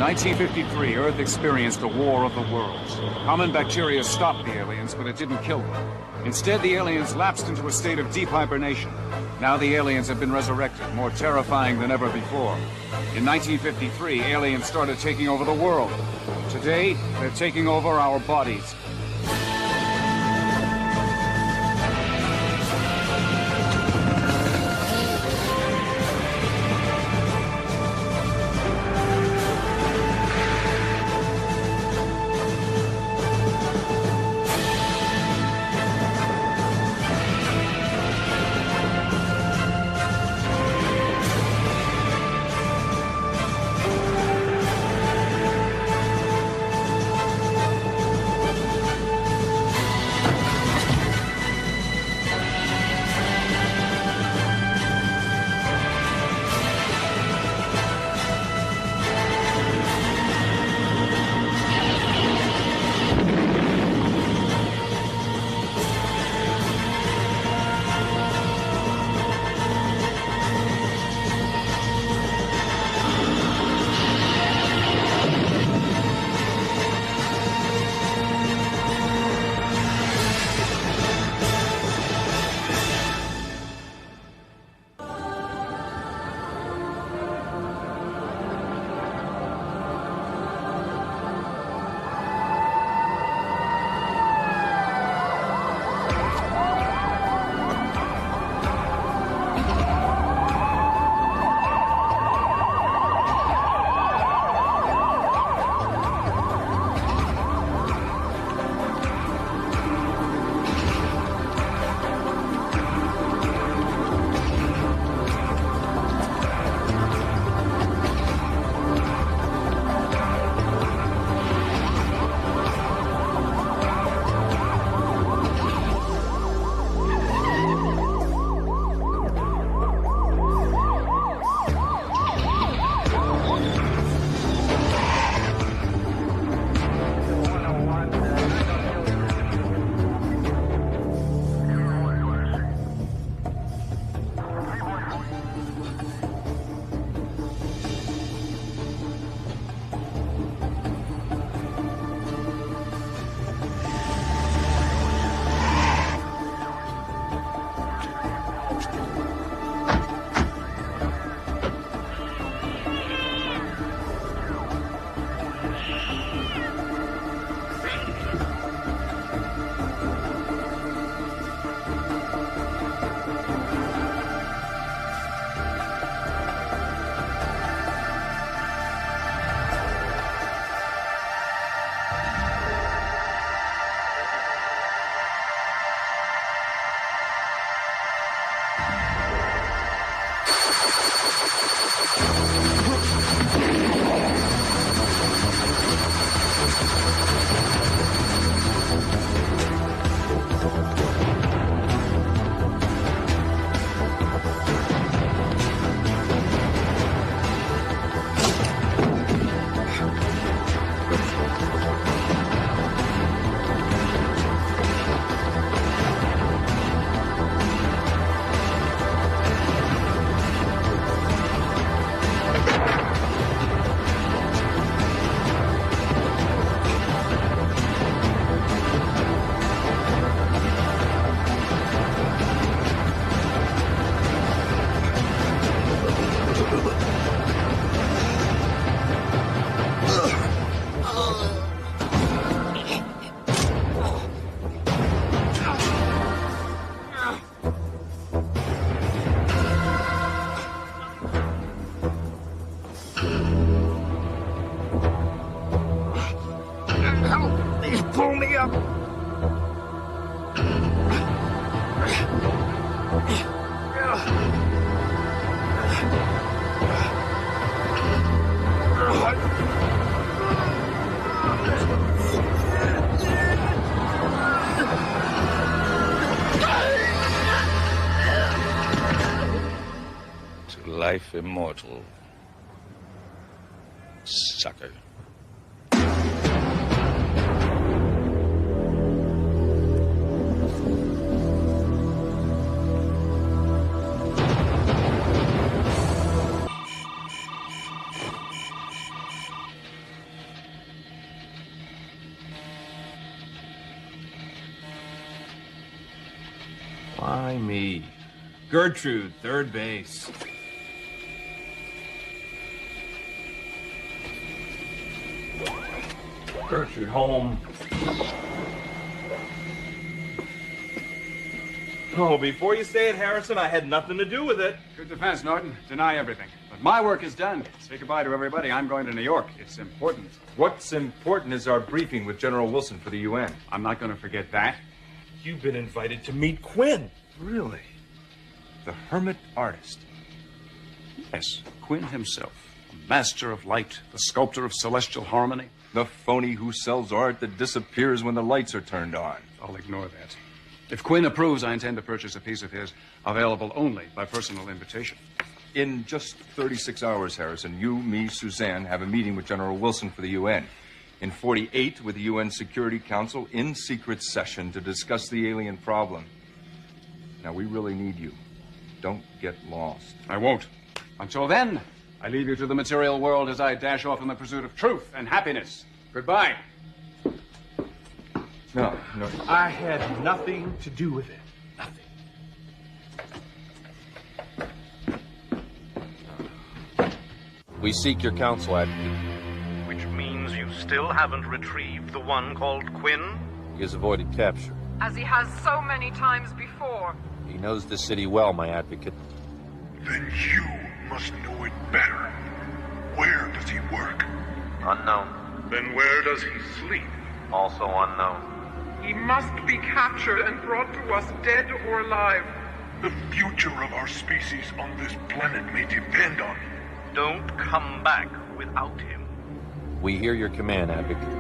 1953, Earth experienced a war of the worlds. Common bacteria stopped the aliens, but it didn't kill them. Instead, the aliens lapsed into a state of deep hibernation. Now the aliens have been resurrected, more terrifying than ever before. In 1953, aliens started taking over the world. Today, they're taking over our bodies. Life immortal. Sucker. me. Gertrude, third base. Gertrude home. Oh, before you say it, Harrison, I had nothing to do with it. Good defense, Norton. Deny everything. But my work is done. Say goodbye to everybody. I'm going to New York. It's important. What's important is our briefing with General Wilson for the UN. I'm not going to forget that. You've been invited to meet Quinn. Really? The hermit artist. Yes, Quinn himself. A master of light, the sculptor of celestial harmony. The phony who sells art that disappears when the lights are turned on. I'll ignore that. If Quinn approves, I intend to purchase a piece of his, available only by personal invitation. In just 36 hours, Harrison, you, me, Suzanne, have a meeting with General Wilson for the UN. In 48, with the UN Security Council in secret session to discuss the alien problem. Now, we really need you. Don't get lost. I won't. Until then, I leave you to the material world as I dash off in the pursuit of truth and happiness. Goodbye. No. I had nothing to do with it. Nothing. We seek your counsel, Advocate. Which means you still haven't retrieved the one called Quinn? He has avoided capture. As he has so many times before. He knows the city well, my Advocate. Then you must know it better. Where does he work? Unknown. Then where does he sleep? Also unknown. He must be captured and brought to us dead or alive. The future of our species on this planet may depend on it. Don't come back without him. We hear your command, Advocate.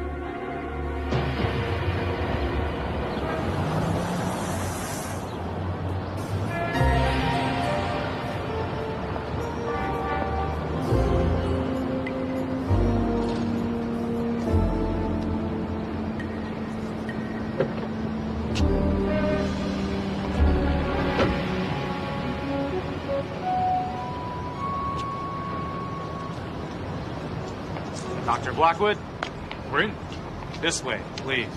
Dr. Blackwood, we're in. This way, please.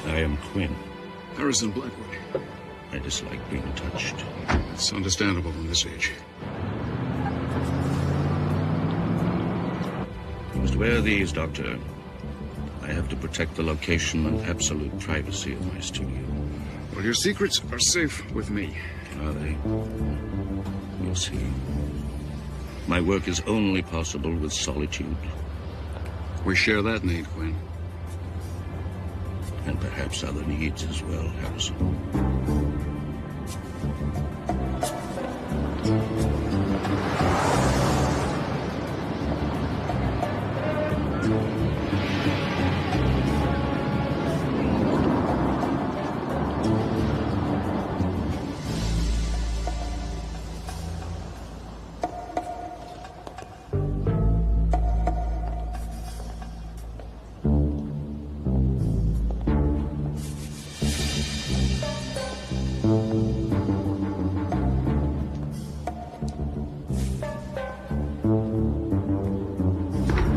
I am Quinn. Harrison Blackwood. I dislike being touched. It's understandable in this age. You must wear these, Doctor. I have to protect the location and absolute privacy of my studio. Well, your secrets are safe with me. Are they? We'll see. My work is only possible with solitude. We share that need, Quinn. And perhaps other needs as well, Harrison.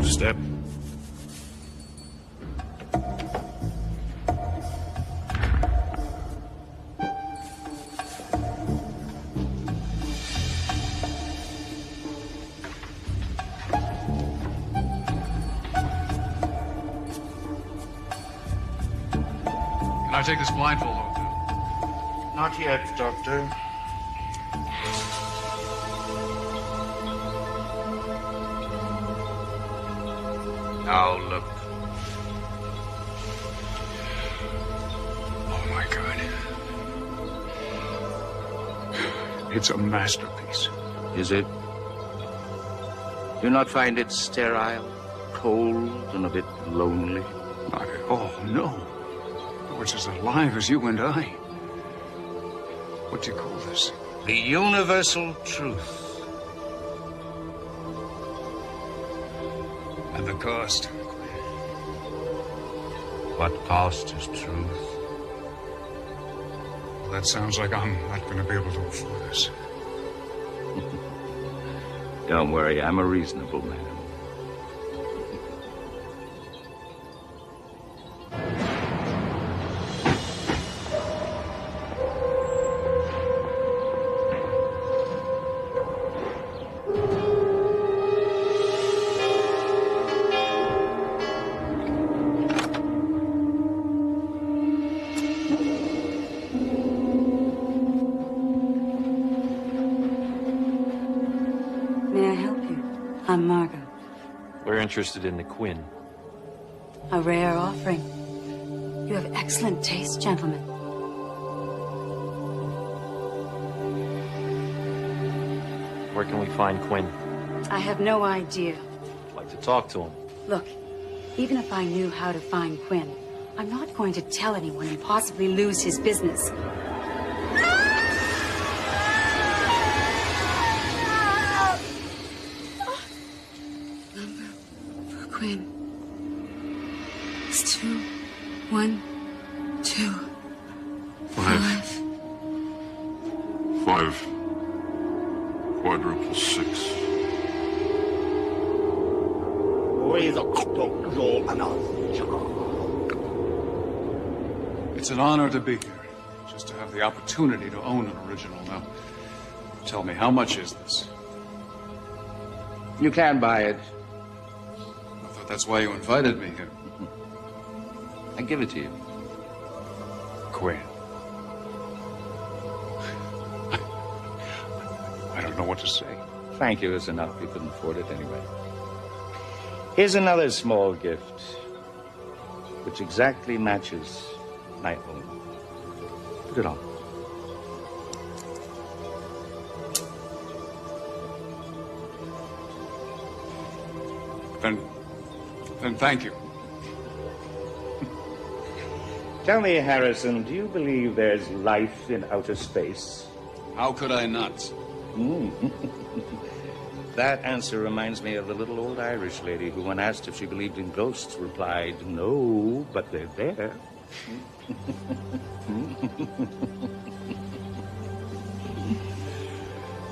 Step. Can I take this blindfold off now? Not yet, Doctor. Now look. Oh, my God. It's a masterpiece. Is it? Do you not find it sterile, cold, and a bit lonely? Not at all, no. It's as alive as you and I. What do you call this? The universal truth. And the cost. What cost is truth? Well, that sounds like I'm not going to be able to afford this. Don't worry, I'm a reasonable man. Interested in the Quinn. A rare offering. You have excellent taste, gentlemen. Where can we find Quinn? I have no idea. I'd like to talk to him. Look, even if I knew how to find Quinn, I'm not going to tell anyone and possibly lose his business. Quinn. It's 2, 1, 2, 5. 5. Quadruple 6. It's an honor to be here, just to have the opportunity to own an original. Now, tell me, how much is this? You can buy it. That's why you invited me here. I give it to you. Quinn. I don't know what to say. Thank you is enough. You couldn't afford it anyway. Here's another small gift, which exactly matches my own. Put it on. Then thank you. Tell me, Harrison, do you believe there's life in outer space? How could I not? That answer reminds me of the little old Irish lady who, when asked if she believed in ghosts, replied, "No, but they're there."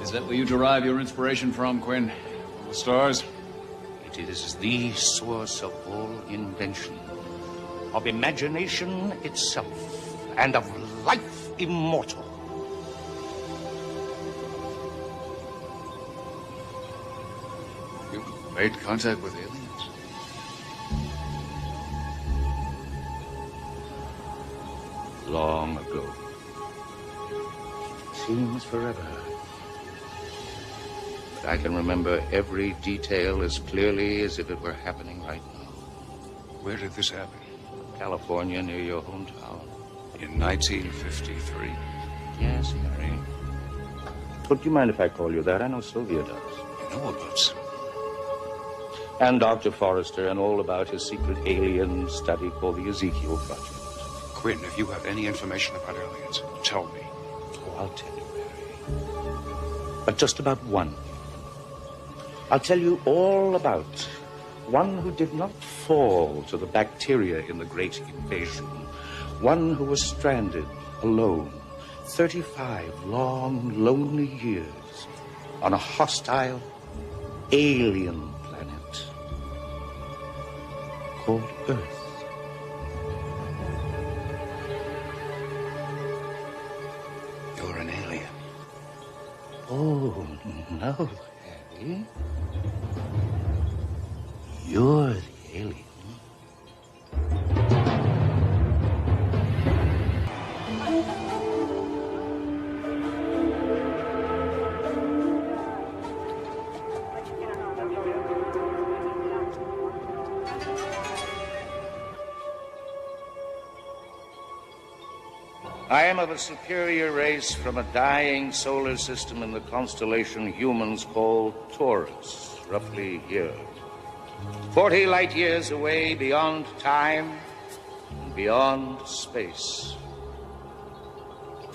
Is that where you derive your inspiration from, Quinn? From the stars? It is the source of all invention, of imagination itself, and of life immortal. You made contact with aliens? Long ago. Seems forever. But I can remember every detail as clearly as if it were happening right now. Where did this happen? California, near your hometown. In 1953. Yes, Harry. But do you mind if I call you that? I know Sylvia does. You know about Sylvia? And Dr. Forrester, and all about his secret alien study called the Ezekiel Project. Quinn, if you have any information about aliens, tell me. Oh, I'll tell you, Harry. But just about one. I'll tell you all about one who did not fall to the bacteria in the Great Invasion. One who was stranded, alone, 35 long, lonely years on a hostile, alien planet called Earth. You're an alien. Oh, no, Harry. You're the alien. I am of a superior race from a dying solar system in the constellation humans call Taurus, roughly here. 40 light years away beyond time and beyond space.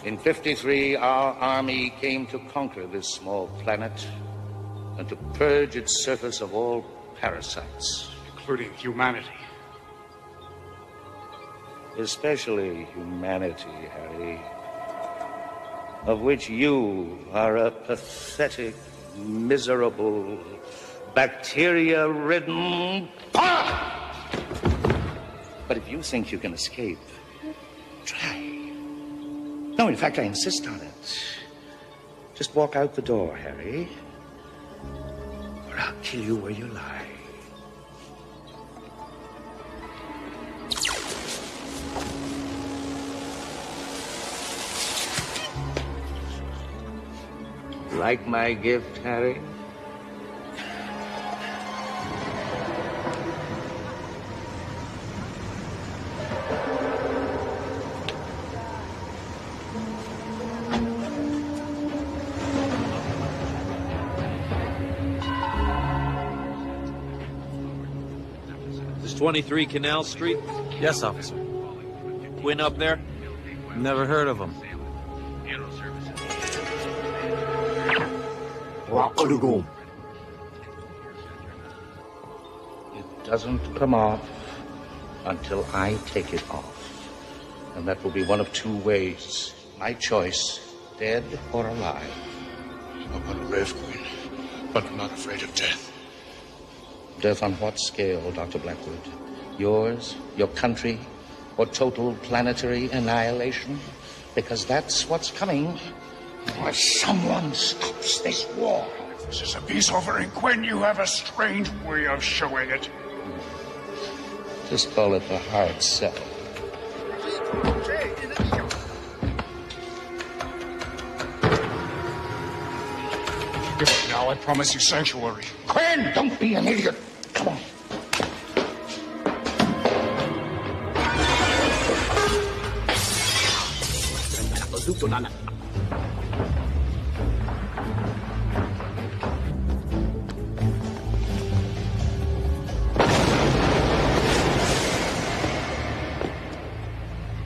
In 53, our army came to conquer this small planet and to purge its surface of all parasites. Including humanity. Especially humanity, Harry, of which you are a pathetic miserable, bacteria-ridden park! But if you think you can escape, try. No, in fact, I insist on it. Just walk out the door, Harry, or I'll kill you where you lie. Like my gift, Harry? Is 23 Canal Street? Yes, officer. Quinn up there? Never heard of him. It doesn't come off until I take it off. And that will be one of two ways. My choice, dead or alive. I want to live, Quinn, but I'm not afraid of death. Death on what scale, Dr. Blackwood? Yours, your country, or total planetary annihilation? Because that's what's coming. Or someone stops this war. If this is a peace offering, Quinn, you have a strange way of showing it. Just call it the hard sell. Give up now, I promise you sanctuary. Quinn, don't be an idiot. Come on.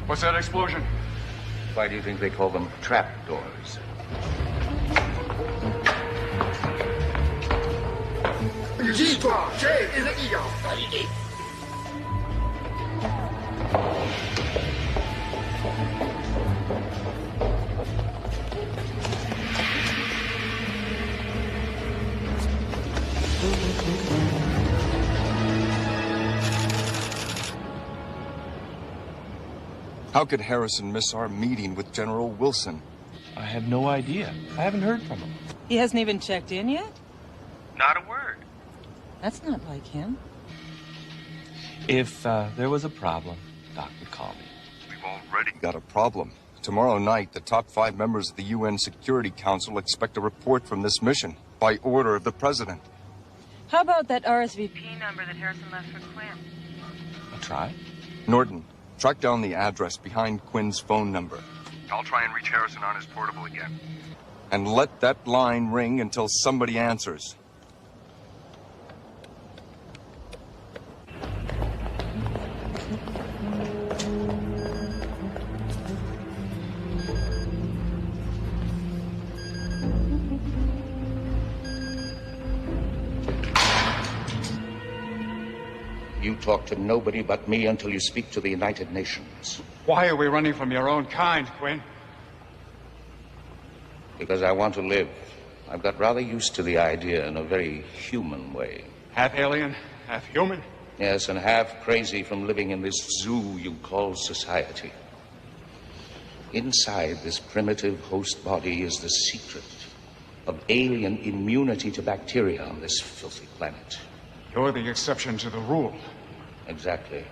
What's that explosion? Why do you think they call them trap doors? How could Harrison miss our meeting with General Wilson? I have no idea. I haven't heard from him. He hasn't even checked in yet? Not a word. That's not like him. If there was a problem, Doc would call me. We've already got a problem. Tomorrow night, the top 5 members of the UN Security Council expect a report from this mission by order of the President. How about that RSVP P number that Harrison left for Quinn? I'll try. Norton, track down the address behind Quinn's phone number. I'll try and reach Harrison on his portable again. And let that line ring until somebody answers. You talk to nobody but me until you speak to the United Nations. Why are we running from your own kind, Quinn? Because I want to live. I've got rather used to the idea in a very human way. Half alien, half human? Yes, and half crazy from living in this zoo you call society. Inside this primitive host body is the secret of alien immunity to bacteria on this filthy planet. You're the exception to the rule. Exactly.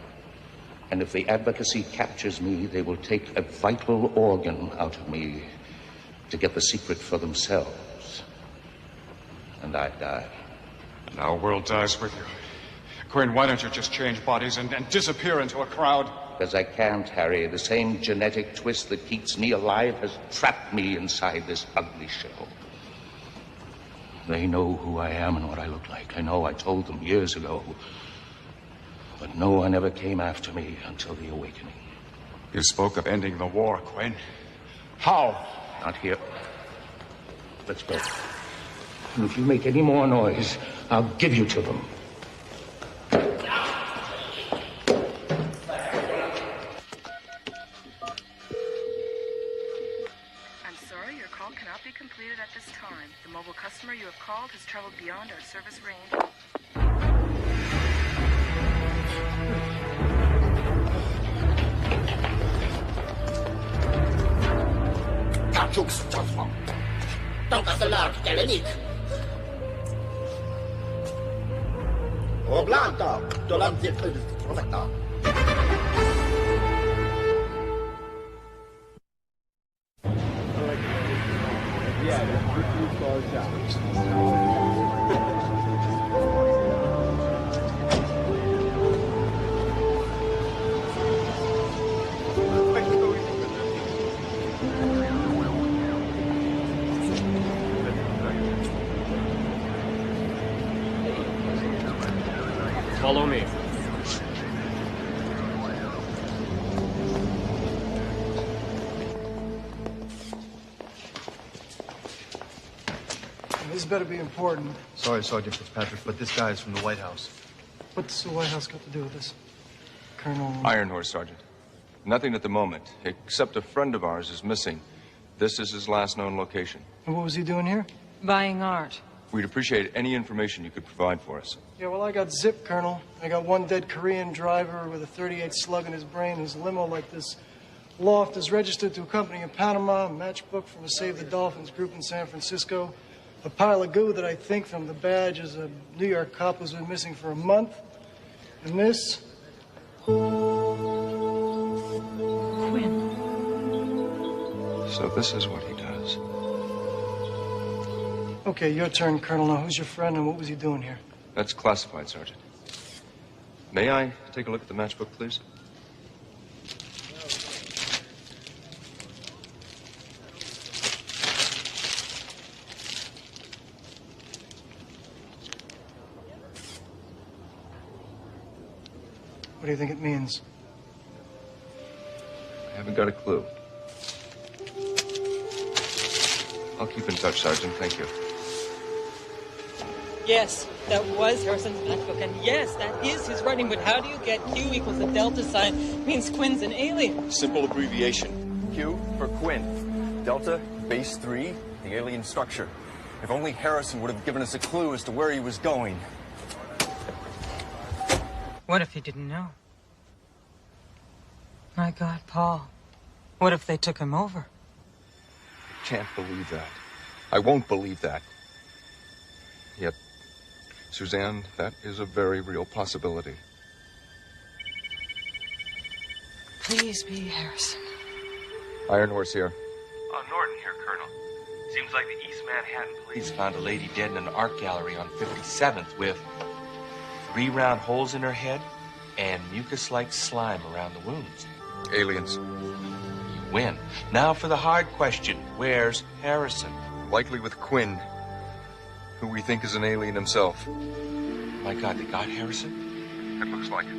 And if the advocacy captures me, they will take a vital organ out of me to get the secret for themselves. And I die. And our world dies with you. Quinn, why don't you just change bodies and disappear into a crowd? Because I can't, Harry. The same genetic twist that keeps me alive has trapped me inside this ugly shell. They know who I am and what I look like. I know I told them years ago. But no one ever came after me until the awakening. You spoke of ending the war, Quinn. How? Not here. Let's go. And if you make any more noise, I'll give you to them. I'm sorry, your call cannot be completed at this time. The mobile customer you have called traveled beyond our service range. Follow me. This better be important. Sorry, Sergeant Fitzpatrick, but this guy is from the White House. What's the White House got to do with this? Colonel... Iron Horse, Sergeant. Nothing at the moment, except a friend of ours is missing. This is his last known location. And what was he doing here? Buying art. We'd appreciate any information you could provide for us. Yeah, well, I got zip, Colonel. I got one dead Korean driver with a .38 slug in his brain whose limo like this loft is registered to a company in Panama, a matchbook from a Save the Dolphins group in San Francisco, a pile of goo that I think from the badge is a New York cop who's been missing for a month, and this... Quinn. So this is what he does. Okay, your turn, Colonel. Now, who's your friend and what was he doing here? That's classified, Sergeant. May I take a look at the matchbook, please? What do you think it means? I haven't got a clue. I'll keep in touch, Sergeant. Thank you. Yes, that was Harrison's matchbook, and yes, that is his writing, but how do you get Q equals the delta sign means Quinn's an alien? Simple abbreviation. Q for Quinn. Delta, base 3, the alien structure. If only Harrison would have given us a clue as to where he was going. What if he didn't know? My God, Paul. What if they took him over? I can't believe that. I won't believe that. Yet, Suzanne, that is a very real possibility. Please be Harrison. Iron Horse here. Norton here, Colonel. Seems like the East Manhattan police found a lady dead in an art gallery on 57th with 3 round holes in her head and mucus-like slime around the wounds. Aliens. You win. Now for the hard question. Where's Harrison? Likely with Quinn, who we think is an alien himself. My God, they got Harrison? It looks like it.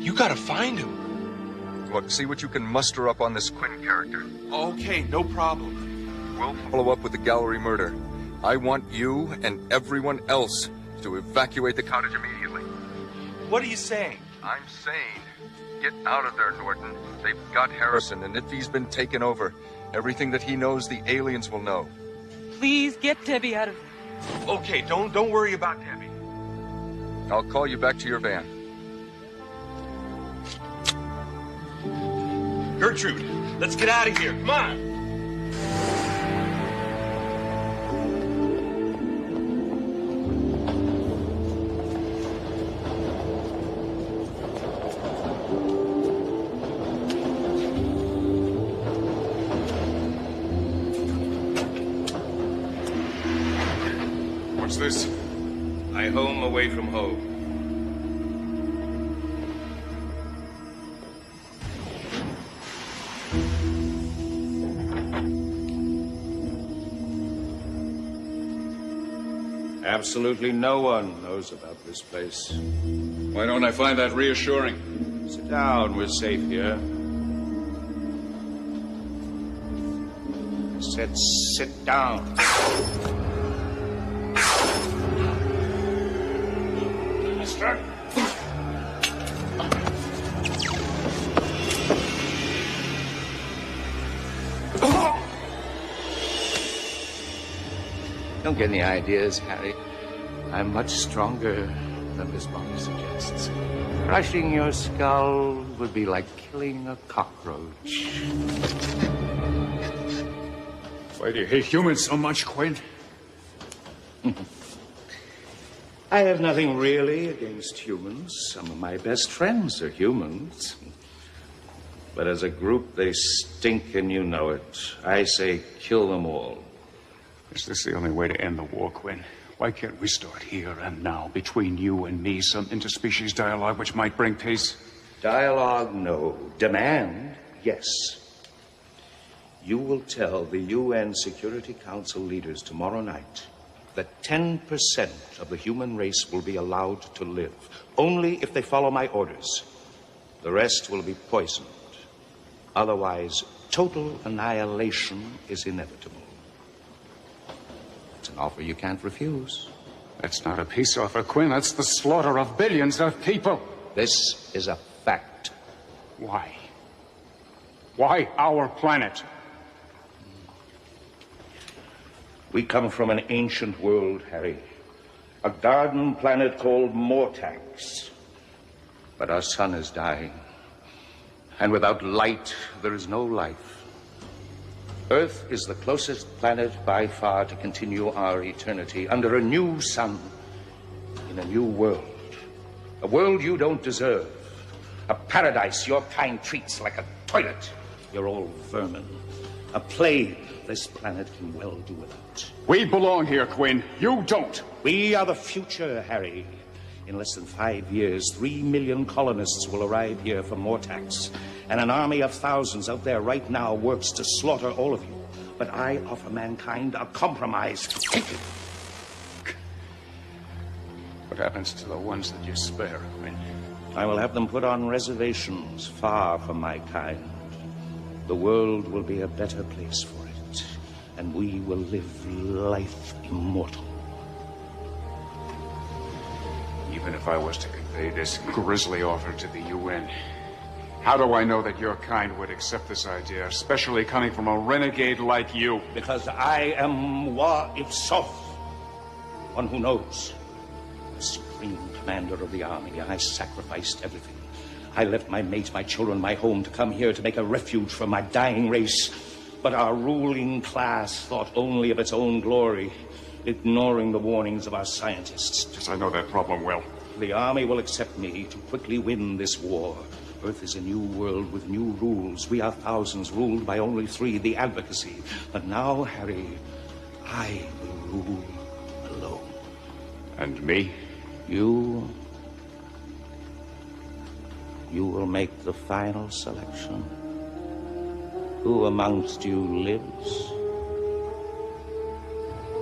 You gotta find him. Look, see what you can muster up on this Quinn character. Okay, no problem. We'll follow up with the gallery murder. I want you and everyone else to evacuate the cottage immediately. What are you saying? I'm saying, get out of there, Norton. They've got Harrison, and if he's been taken over, everything that he knows, the aliens will know. Please get Debbie out of there. Okay, don't worry about Debbie. I'll call you back to your van. Gertrude, let's get out of here. Come on. What's this? My home away from home. Absolutely no one knows about this place. Why don't I find that reassuring? Sit down, we're safe here. I said sit down. Mister? Now Don't get any ideas, Harry. I'm much stronger than this body suggests. Crushing your skull would be like killing a cockroach. Why do you hate humans so much, Quinn? I have nothing really against humans. Some of my best friends are humans. But as a group, they stink and you know it. I say kill them all. Is this the only way to end the war, Quinn? Why can't we start here and now, between you and me, some interspecies dialogue which might bring peace? Dialogue, no. Demand, yes. You will tell the UN Security Council leaders tomorrow night that 10% of the human race will be allowed to live, only if they follow my orders. The rest will be poisoned. Otherwise, total annihilation is inevitable. It's an offer you can't refuse. That's not a peace offer, Quinn. That's the slaughter of billions of people. This is a fact. Why? Why our planet? We come from an ancient world, Harry. A garden planet called Mortax. But our sun is dying. And without light, there is no life. Earth is the closest planet by far to continue our eternity under a new sun in a new world. A world you don't deserve. A paradise your kind treats like a toilet. You're all vermin. A plague this planet can well do without. We belong here, Quinn. You don't. We are the future, Harry. In less than 5 years, 3 million colonists will arrive here from Mortax. And an army of thousands out there right now works to slaughter all of you. But I offer mankind a compromise. Take it. What happens to the ones that you spare, Quinn? I will have them put on reservations far from my kind. The world will be a better place for it. And we will live life immortal. Even if I was to convey this grisly offer to the UN, how do I know that your kind would accept this idea, especially coming from a renegade like you? Because I am Wa Ipsof, one who knows. The supreme commander of the army, I sacrificed everything. I left my mate, my children, my home to come here to make a refuge for my dying race. But our ruling class thought only of its own glory, ignoring the warnings of our scientists. Yes, I know that problem well. The army will accept me to quickly win this war. Earth is a new world with new rules. We are thousands ruled by only 3, the advocacy. But now, Harry, I will rule alone. And me? You will make the final selection. Who amongst you lives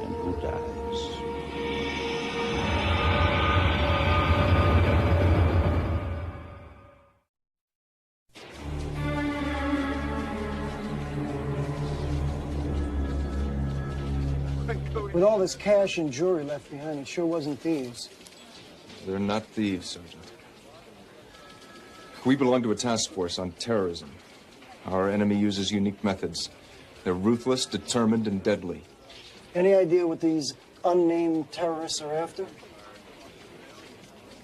and who dies? With all this cash and jewelry left behind, it sure wasn't thieves. They're not thieves, Sergeant. We belong to a task force on terrorism. Our enemy uses unique methods. They're ruthless, determined, and deadly. Any idea what these unnamed terrorists are after?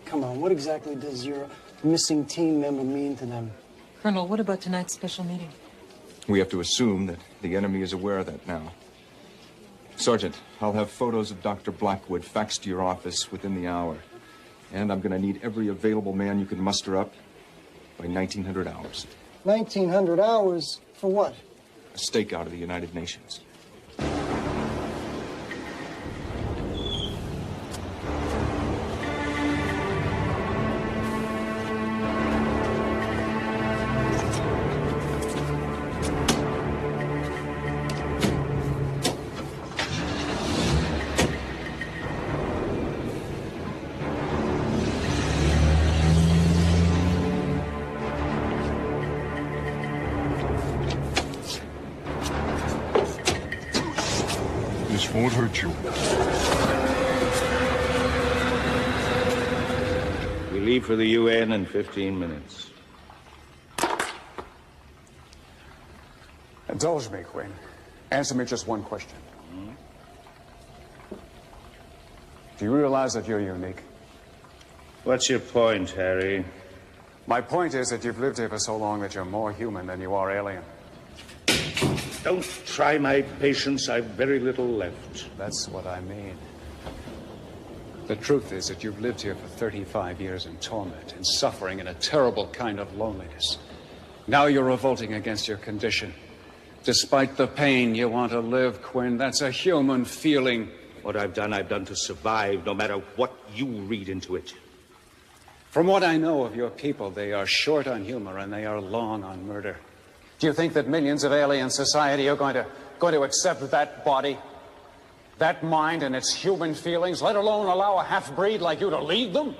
Come on, what exactly does your missing team member mean to them? Colonel, what about tonight's special meeting? We have to assume that the enemy is aware of that now. Sergeant, I'll have photos of Dr. Blackwood faxed to your office within the hour. And I'm going to need every available man you can muster up by 1900 hours. 1900 hours? For what? A stakeout of the United Nations. This won't hurt you. We leave for the UN in 15 minutes. Indulge me, Quinn. Answer me just one question. Do you realize that you're unique? What's your point, Harry? My point is that you've lived here for so long that you're more human than you are alien. Don't try my patience. I've very little left. That's what I mean. The truth is that you've lived here for 35 years in torment, in suffering, in a terrible kind of loneliness. Now you're revolting against your condition. Despite the pain, you want to live, Quinn. That's a human feeling. What I've done to survive, no matter what you read into it. From what I know of your people, they are short on humor and they are long on murder. Do you think that millions of alien society are going to accept that body, that mind and its human feelings, let alone allow a half-breed like you to lead them?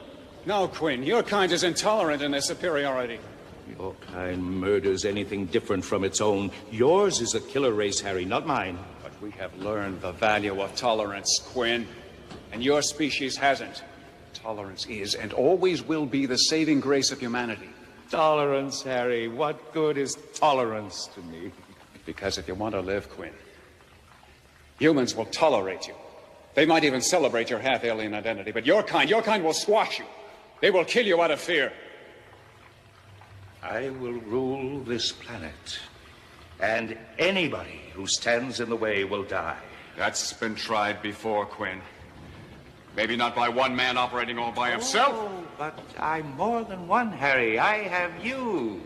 No, Quinn, your kind is intolerant in their superiority. Your kind murders anything different from its own. Yours is a killer race, Harry, not mine. But we have learned the value of tolerance, Quinn, and your species hasn't. Tolerance is and always will be the saving grace of humanity. Tolerance, Harry. What good is tolerance to me? Because if you want to live, Quinn, humans will tolerate you. They might even celebrate your half-alien identity, but your kind will squash you. They will kill you out of fear. I will rule this planet, and anybody who stands in the way will die. That's been tried before, Quinn. Maybe not by one man operating all by himself. Oh, but I'm more than one, Harry. I have you.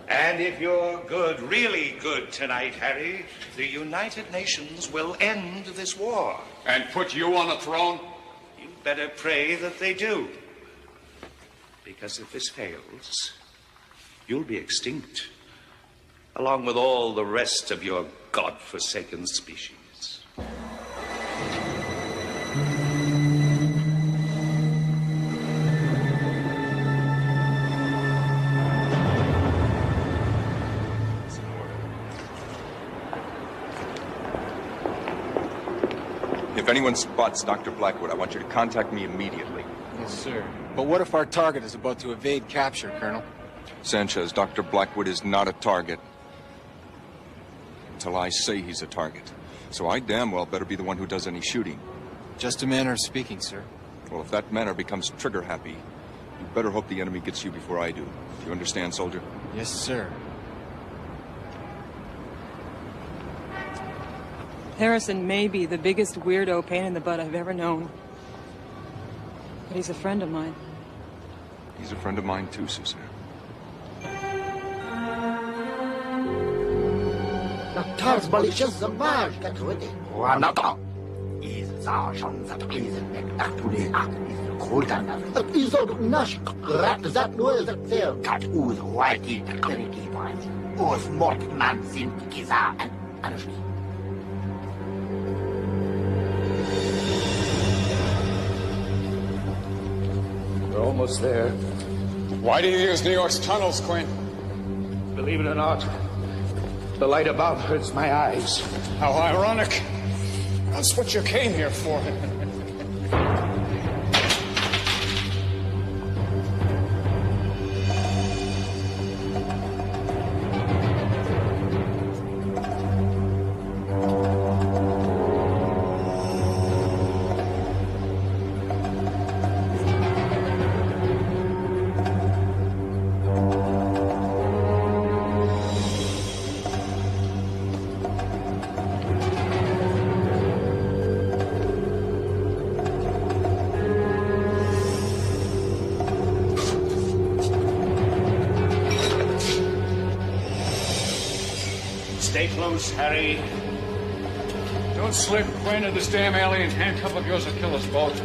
And if you're good, really good tonight, Harry, the United Nations will end this war. And put you on the throne? You better pray that they do. Because if this fails, you'll be extinct, along with all the rest of your godforsaken species. If anyone spots Dr. Blackwood, I want you to contact me immediately. Yes, sir. But what if our target is about to evade capture, Colonel? Sanchez, Dr. Blackwood is not a target. Until I say he's a target. So I damn well better be the one who does any shooting. Just a manner of speaking, sir. Well, if that manner becomes trigger-happy, you better hope the enemy gets you before I do. Do you understand, soldier? Yes, sir. Harrison may be the biggest weirdo pain in the butt I've ever known. But he's a friend of mine. He's a friend of mine too, Suzanne. We're almost there. Why do you use New York's tunnels, Quinn? Believe it or not, the light above hurts my eyes. How ironic. That's what you came here for. Stay close, Harry. Don't slip, Quinn, or this damn alien handcuff of yours will kill us both.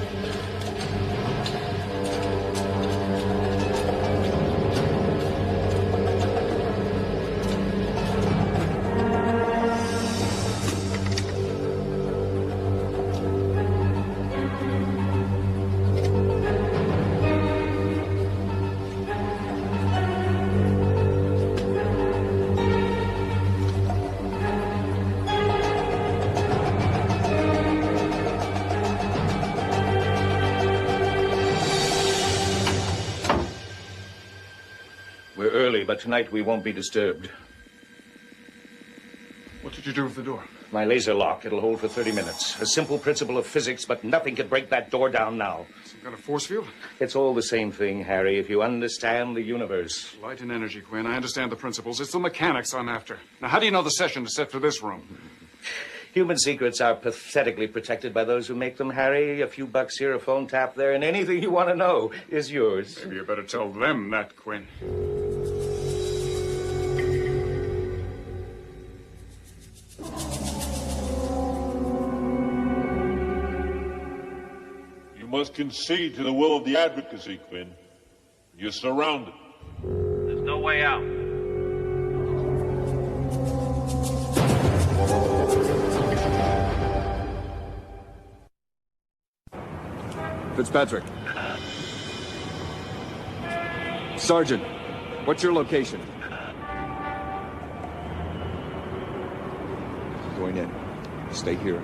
We're early, but tonight we won't be disturbed. What did you do with the door? My laser lock. It'll hold for 30 minutes. A simple principle of physics, but nothing can break that door down now. Some kind of force field? It's all the same thing, Harry, if you understand the universe. Light and energy, Quinn. I understand the principles. It's the mechanics I'm after. Now, how do you know the session is set for this room? Human secrets are pathetically protected by those who make them, Harry. A few bucks here, a phone tap there, and anything you want to know is yours. Maybe you better tell them that, Quinn. You must concede to the will of the advocacy, Quinn. You're surrounded. There's no way out. Fitzpatrick. Sergeant, what's your location? Going in. Stay here.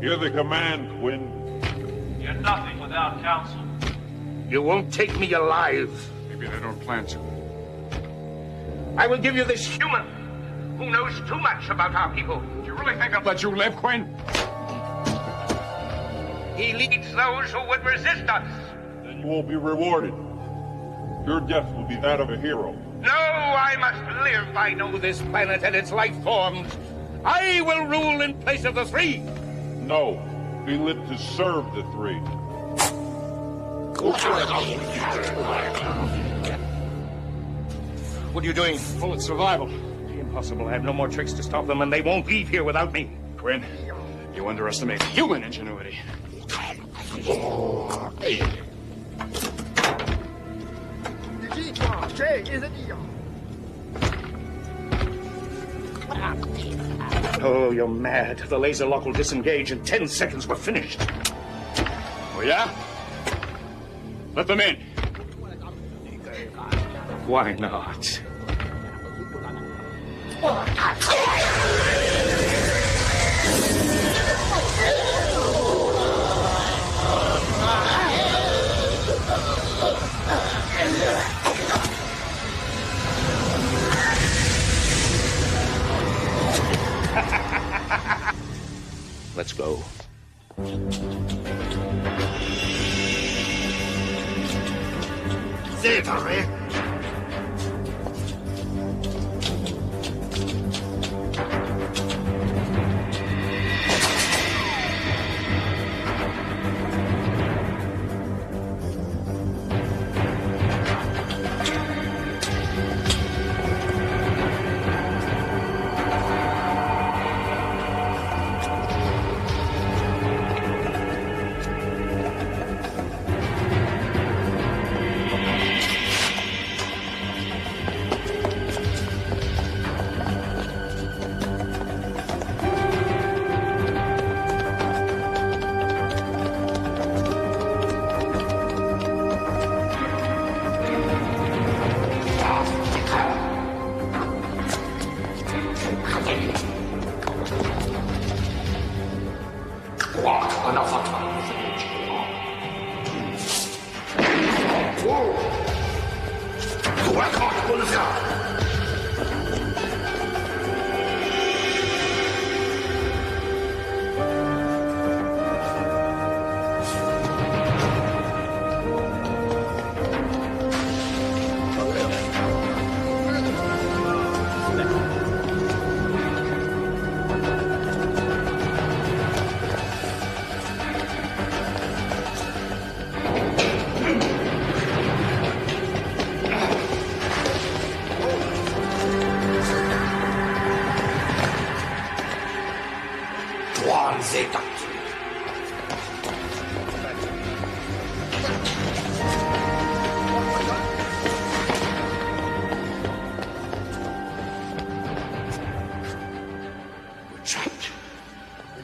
Hear the command, Quinn. You're nothing without counsel. You won't take me alive. Maybe they don't plan to. I will give you this human who knows too much about our people. Do you really think I'll let you live, Quinn? He leads those who would resist us. Then you won't be rewarded. Your death will be that of a hero. No, I must live. I know this planet and its life forms. I will rule in place of the three. No, we live to serve the three. What are you doing? Well, it's survival. Impossible. I have no more tricks to stop them, and they won't leave here without me. Quinn, you underestimate human ingenuity. Oh, you're mad. The laser lock will disengage. In 10 seconds, we're finished. Oh, yeah? Let them in. Why not? Let's go.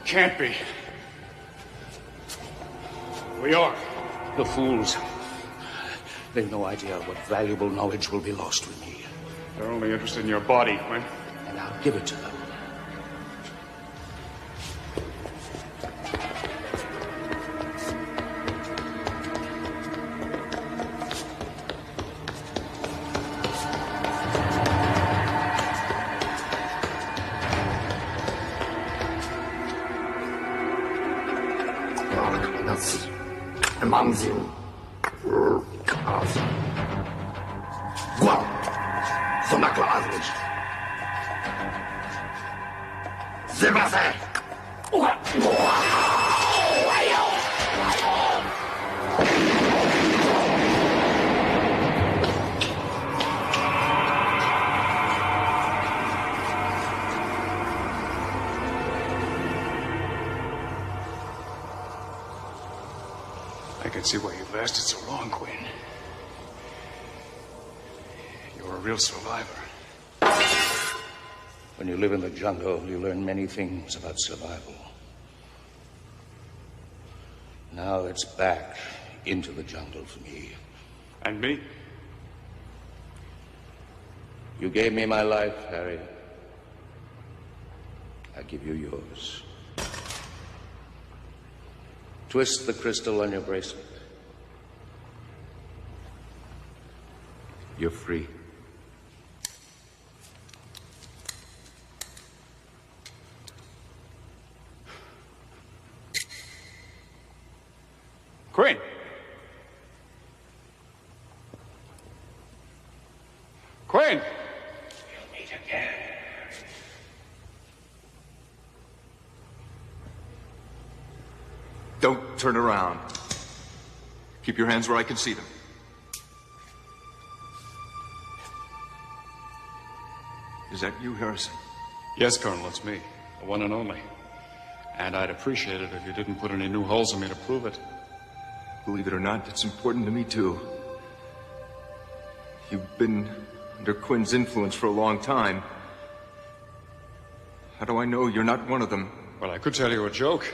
Can't be. We are. The fools. They've no idea what valuable knowledge will be lost with me. They're only interested in your body, Quinn. And I'll give it to them. 망신 가서 과 소나클라즈니 제바세 I can see why you've lasted so long, Quinn. You're a real survivor. When you live in the jungle, you learn many things about survival. Now it's back into the jungle for me. And me? You gave me my life, Harry. I give you yours. Twist the crystal on your bracelet. You're free. Quinn! Quinn! We'll meet again. Don't turn around. Keep your hands where I can see them. Is that you, Harrison? Yes, Colonel, it's me. The one and only. And I'd appreciate it if you didn't put any new holes in me to prove it. Believe it or not, it's important to me, too. You've been under Quinn's influence for a long time. How do I know you're not one of them? Well, I could tell you a joke.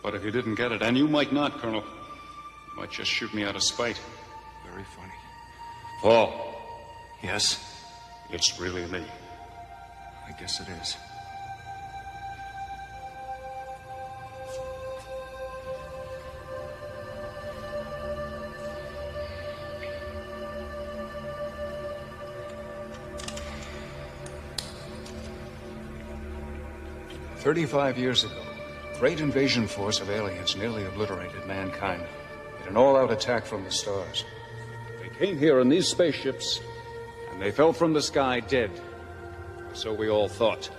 But if you didn't get it, and you might not, Colonel, you might just shoot me out of spite. Very funny. Paul. Yes? It's really me. I guess it is. "35 years ago, a great invasion force of aliens nearly obliterated mankind in an all-out attack from the stars. They came here in these spaceships, and they fell from the sky dead. So we all thought.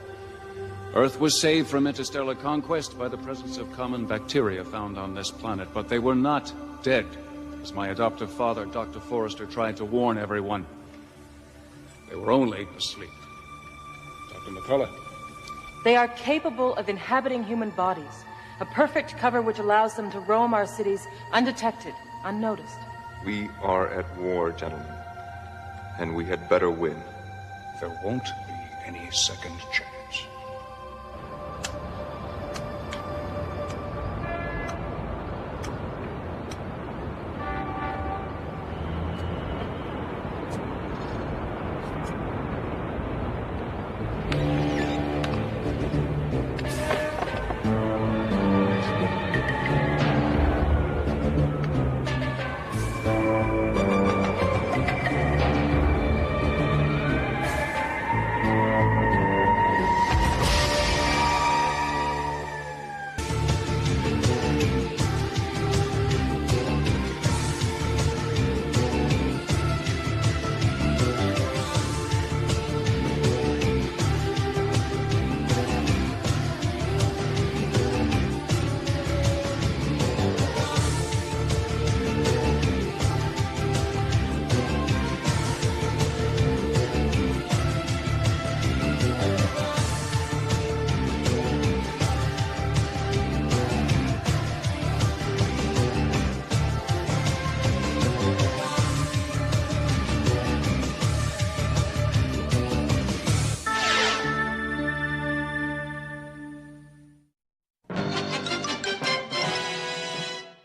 Earth was saved from interstellar conquest by the presence of common bacteria found on this planet, but they were not dead, as my adoptive father, Dr. Forrester, tried to warn everyone. They were only asleep. Dr. McCullough. They are capable of inhabiting human bodies, a perfect cover which allows them to roam our cities undetected, unnoticed. We are at war, gentlemen, and we had better win. There won't be any second chance.